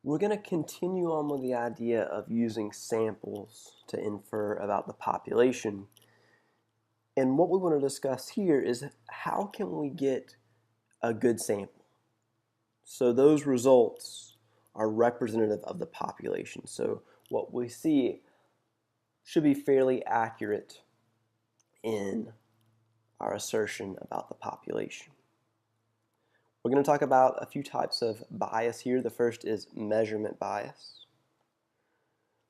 We're going to continue on with the idea of using samples to infer about the population. And what we want to discuss here is how can we get a good sample? So those results are representative of the population. So what we see should be fairly accurate in our assertion about the population. We're going to talk about a few types of bias here. The first is measurement bias.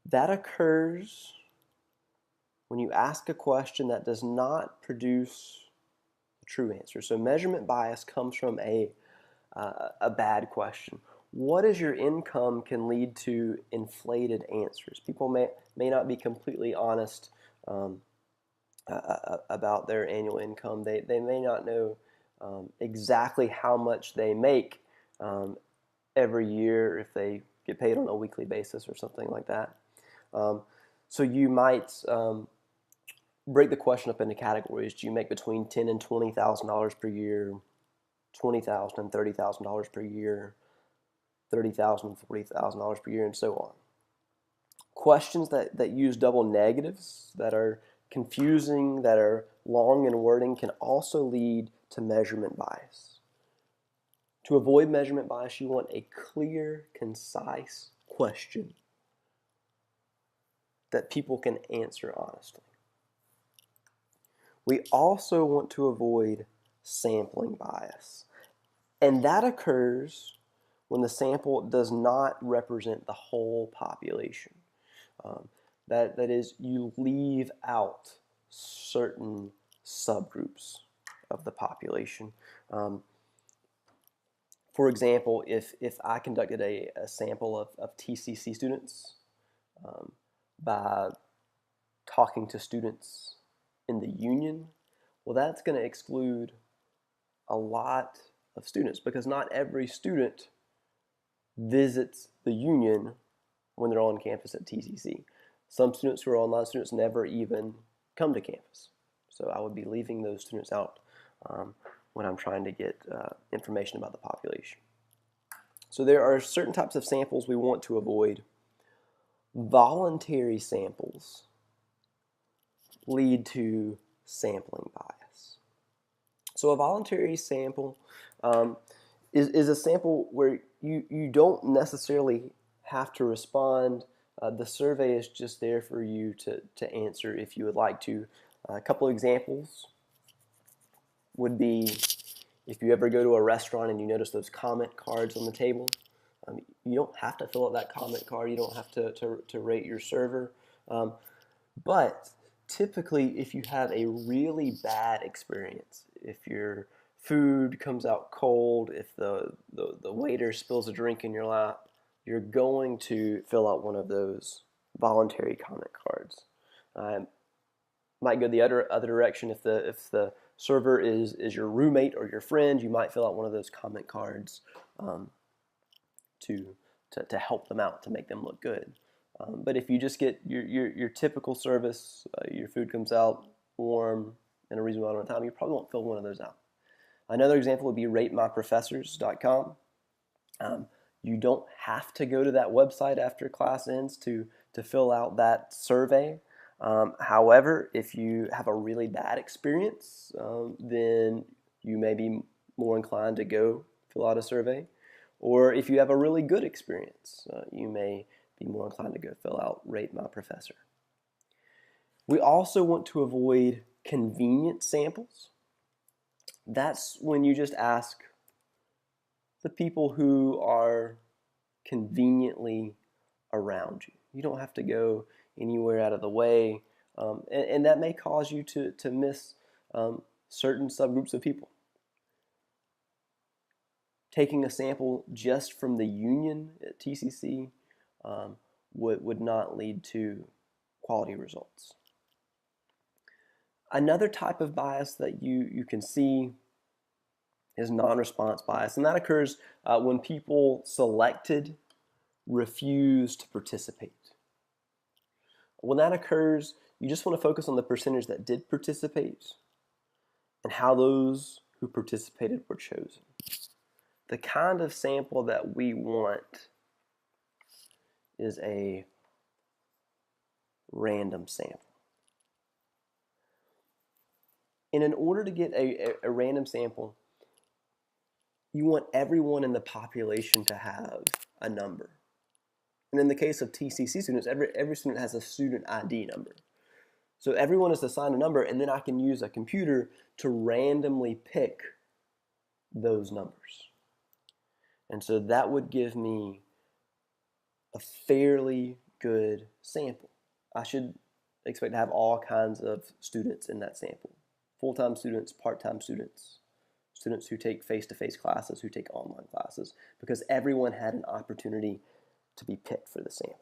That occurs when you ask a question that does not produce a true answer. So measurement bias comes from a bad question. What is your income can lead to inflated answers. People may not be completely honest about their annual income. They may not know exactly how much they make every year if they get paid on a weekly basis or something like that. So you might break the question up into categories. Do you make between $10,000 and $20,000 per year, $20,000 and $30,000 per year, $30,000 and $40,000 per year, and so on? Questions that use double negatives, that are confusing, that are long in wording, can also lead to measurement bias. To avoid measurement bias, you want a clear, concise question that people can answer honestly. We also want to avoid sampling bias. And that occurs when the sample does not represent the whole population. That is, you leave out certain subgroups of the population. For example, if I conducted a sample of TCC students by talking to students in the union, well, that's going to exclude a lot of students because not every student visits the union when they're on campus at TCC. Some students who are online students never even come to campus. So I would be leaving those students out when I'm trying to get information about the population. So there are certain types of samples we want to avoid. Voluntary samples lead to sampling bias. So a voluntary sample is a sample where you don't necessarily have to respond. The survey is just there for you to answer if you would like to. A couple of examples would be if you ever go to a restaurant and you notice those comment cards on the table. You don't have to fill out that comment card. You don't have to rate your server. But typically, if you have a really bad experience, if your food comes out cold, if the waiter spills a drink in your lap, you're going to fill out one of those voluntary comment cards. Might go the other direction. If the server is your roommate or your friend, you might fill out one of those comment cards to help them out, to make them look good. But if you just get your typical service, your food comes out warm in a reasonable amount of time, you probably won't fill one of those out. Another example would be ratemyprofessors.com. You don't have to go to that website after class ends to fill out that survey. However, if you have a really bad experience, then you may be more inclined to go fill out a survey. Or if you have a really good experience, you may be more inclined to go fill out Rate My Professor. We also want to avoid convenient samples. That's when you just ask the people who are conveniently around you. You don't have to go anywhere out of the way, and that may cause you to miss certain subgroups of people. Taking a sample just from the union at TCC would not lead to quality results. Another type of bias that you can see is non-response bias, and that occurs when people selected refuse to participate. When that occurs, you just want to focus on the percentage that did participate and how those who participated were chosen. The kind of sample that we want is a random sample. And in order to get a random sample, you want everyone in the population to have a number. And in the case of TCC students, every student has a student ID number. So everyone is assigned a number, and then I can use a computer to randomly pick those numbers. And so that would give me a fairly good sample. I should expect to have all kinds of students in that sample. Full-time students, part-time students, students who take face-to-face classes, who take online classes, because everyone had an opportunity to be picked for the sample.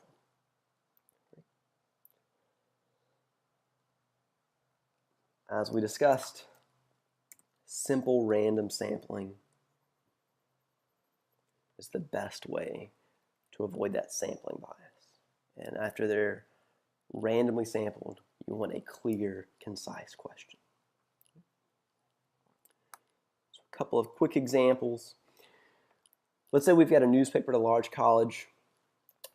As we discussed, simple random sampling is the best way to avoid that sampling bias. And after they're randomly sampled, you want a clear, concise question. So a couple of quick examples. Let's say we've got a newspaper at a large college,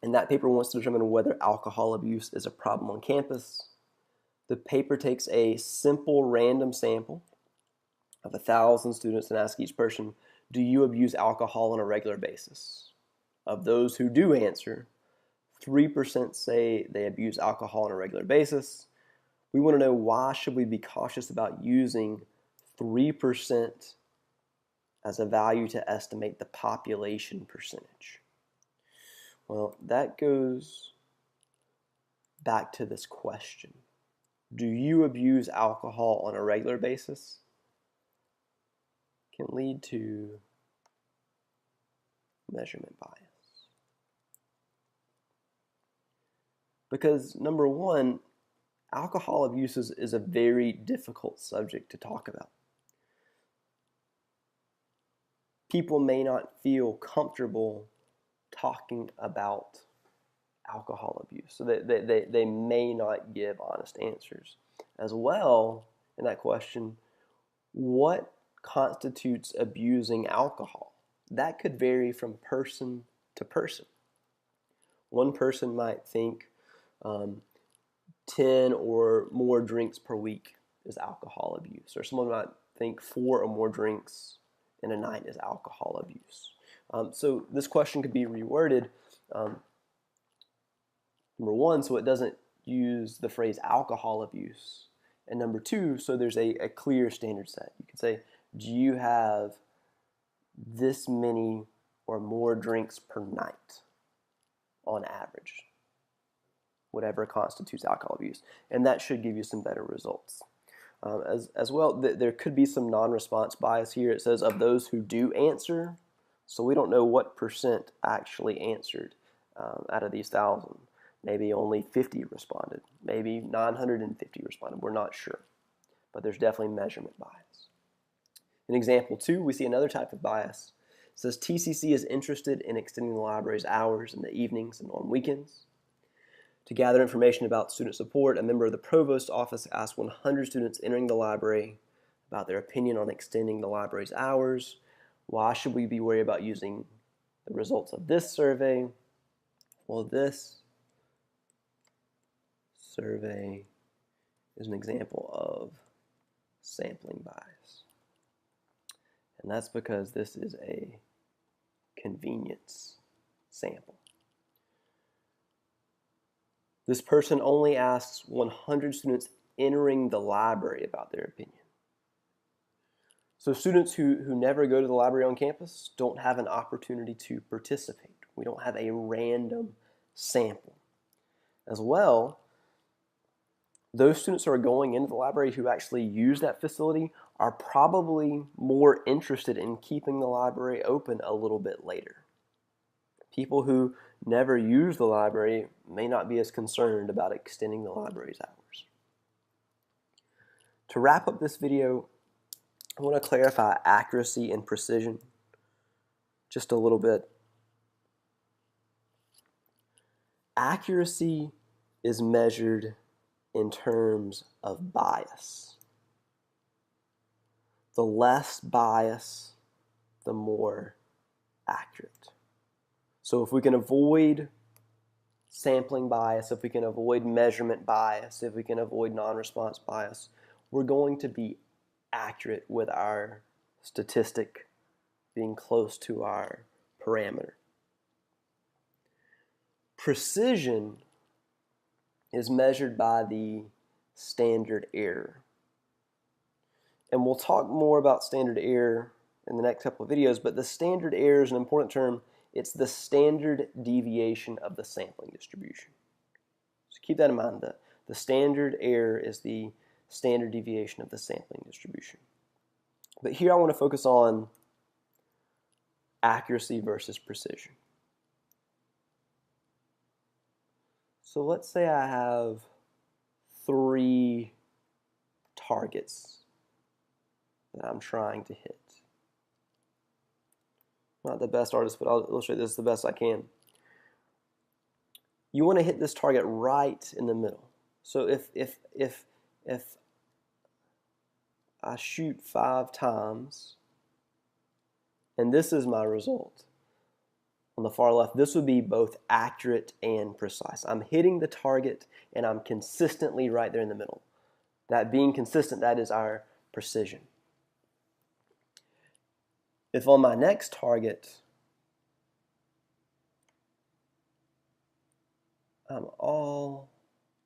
and that paper wants to determine whether alcohol abuse is a problem on campus. The paper takes a simple random sample of 1,000 students and asks each person, do you abuse alcohol on a regular basis? Of those who do answer, 3% say they abuse alcohol on a regular basis. We want to know, why should we be cautious about using 3% as a value to estimate the population percentage? Well, that goes back to this question. Do you abuse alcohol on a regular basis? Can lead to measurement bias. Because number one, alcohol abuse is a very difficult subject to talk about. People may not feel comfortable talking about alcohol abuse, so they may not give honest answers. As well, in that question, what constitutes abusing alcohol? That could vary from person to person. One person might think 10 or more drinks per week is alcohol abuse, or someone might think 4 or more drinks in a night is alcohol abuse. So this question could be reworded, number one, so it doesn't use the phrase alcohol abuse, and number two, so there's a clear standard set. You can say, do you have this many or more drinks per night on average? Whatever constitutes alcohol abuse. And that should give you some better results. As well, there could be some non-response bias here. It says of those who do answer, so we don't know what percent actually answered out of these 1,000. Maybe only 50 responded. Maybe 950 responded. We're not sure. But there's definitely measurement bias. In example 2, we see another type of bias. It says TCC is interested in extending the library's hours in the evenings and on weekends. To gather information about student support, a member of the provost's office asked 100 students entering the library about their opinion on extending the library's hours. Why should we be worried about using the results of this survey? Well, this survey is an example of sampling bias. And that's because this is a convenience sample. This person only asks 100 students entering the library about their opinion. So students who never go to the library on campus don't have an opportunity to participate. We don't have a random sample. As well, those students who are going into the library who actually use that facility are probably more interested in keeping the library open a little bit later. People who never use the library may not be as concerned about extending the library's hours. To wrap up this video, I want to clarify accuracy and precision just a little bit. Accuracy is measured in terms of bias. The less bias, the more accurate. So if we can avoid sampling bias, if we can avoid measurement bias, if we can avoid non-response bias, we're going to be accurate with our statistic being close to our parameter. Precision is measured by the standard error. And we'll talk more about standard error in the next couple of videos, but the standard error is an important term. It's the standard deviation of the sampling distribution. So keep that in mind. The standard error is the standard deviation of the sampling distribution. But here I want to focus on accuracy versus precision. So let's say I have 3 targets that I'm trying to hit. Not the best artist, but I'll illustrate this the best I can. You want to hit this target right in the middle. So if I shoot 5 times, and this is my result, on the far left, this would be both accurate and precise. I'm hitting the target, and I'm consistently right there in the middle. That being consistent, that is our precision. If on my next target, I'm all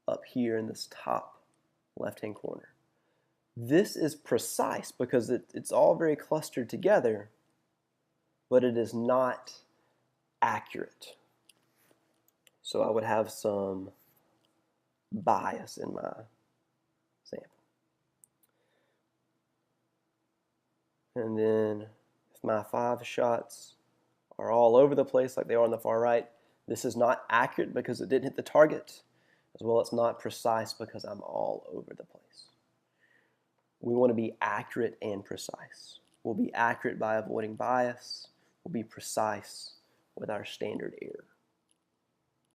up here in this top left-hand corner. This is precise because it's all very clustered together, but it is not accurate. So I would have some bias in my sample. And then if my 5 shots are all over the place like they are on the far right, this is not accurate because it didn't hit the target, as well as not precise because I'm all over the place. We want to be accurate and precise. We'll be accurate by avoiding bias. We'll be precise with our standard error.